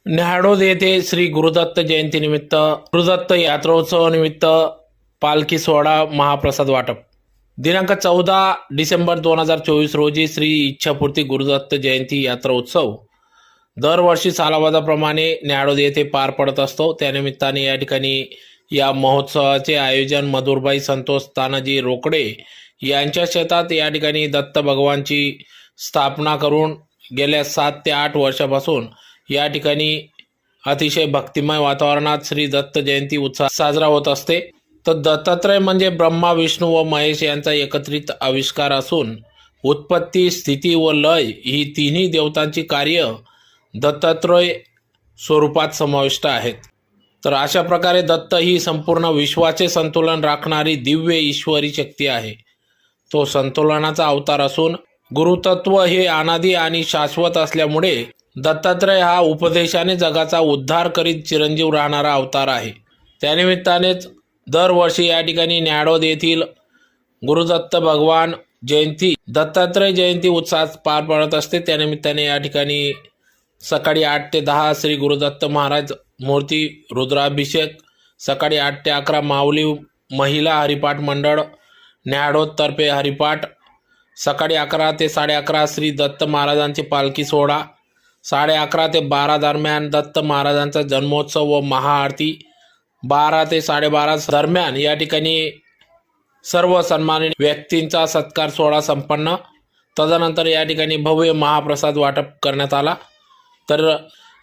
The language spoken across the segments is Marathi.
न्याहाळोद येथे श्री गुरुदत्त जयंतीनिमित्त गुरुदत्त यात्रोत्सवानिमित्त पालखी सोहळा महाप्रसाद वाटप दिनांक 14 डिसेंबर 2024 रोजी श्री इच्छापूर्ती गुरुदत्त जयंती यात्रा उत्सव दरवर्षी सालाबादाप्रमाणे न्याहाळोद येथे पार पडत असतो। त्यानिमित्ताने या ठिकाणी या महोत्सवाचे आयोजन मधुरबाई संतोष तानाजी रोकडे यांच्या शेतात या ठिकाणी दत्त भगवानची स्थापना करून गेल्या 7 ते 8 वर्षापासून या ठिकाणी अतिशय भक्तिमय वातावरणात श्री दत्त जयंती उत्सव साजरा होत असते। तर दत्तात्रय म्हणजे ब्रह्मा विष्णू व महेश यांचा एकत्रित आविष्कार असून उत्पत्ती स्थिती व लय ही तिन्ही देवतांची कार्य दत्तात्रय स्वरूपात समाविष्ट आहेत। तर अशा प्रकारे दत्त ही संपूर्ण विश्वाचे संतुलन राखणारी दिव्य ईश्वरी शक्ती आहे। तो संतुलनाचा अवतार असून गुरुतत्व हे अनादी आणि शाश्वत असल्यामुळे दत्तात्रय हा उपदेशाने जगाचा उद्धार करीत चिरंजीव राहणारा अवतार आहे। त्यानिमित्तानेच दरवर्षी या ठिकाणी न्याहाळोद येथील गुरुदत्त भगवान जयंती दत्तात्रय जयंती उत्साहात पार पडत असते। त्यानिमित्ताने या ठिकाणी सकाळी 8 ते 10 श्री गुरुदत्त महाराज मूर्ती रुद्राभिषेक, सकाळी 8 ते 11 माऊली महिला हरिपाठ मंडळ न्याहाळोद तर्फे हरिपाठ, सकाळी 11 ते 11:30 श्री दत्त महाराजांची पालखी सोहळा, 11:30 ते 12 दरम्यान दत्त महाराजांचा जन्मोत्सव व महाआरती, 12 ते 12:30 दरम्यान या ठिकाणी सर्व सन्मानित व्यक्तींचा सत्कार सोहळा संपन्न। तदनंतर या ठिकाणी भव्य महाप्रसाद वाटप करण्यात आला। तर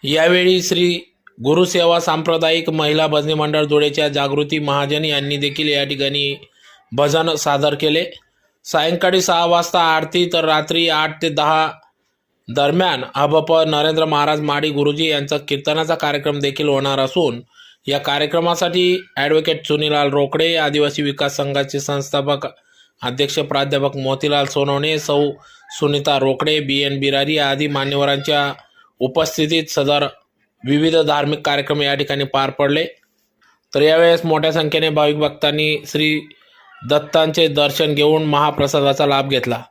यावेळी श्री गुरुसेवा सांप्रदायिक महिला भजनी मंडळ धुळेच्या जागृती महाजन यांनी देखील या ठिकाणी भजन सादर केले। सायंकाळी 6 वाजता आरती, तर रात्री 8 ते 10 दरम्यान हबप नरेंद्र महाराज माडी गुरुजी यांचा कीर्तनाचा कार्यक्रम देखील होणार असून या कार्यक्रमासाठी ॲडव्होकेट चुनीलाल रोकडे, आदिवासी विकास संघाचे संस्थापक अध्यक्ष प्राध्यापक मोतीलाल सोनवणे, सौ सुनीता रोकडे, BN बिरारी आदी मान्यवरांच्या उपस्थितीत सदर विविध धार्मिक कार्यक्रम या ठिकाणी पार पडले। तर यावेळेस मोठ्या संख्येने भाविक भक्तांनी श्री दत्तांचे दर्शन घेऊन महाप्रसादाचा लाभ घेतला।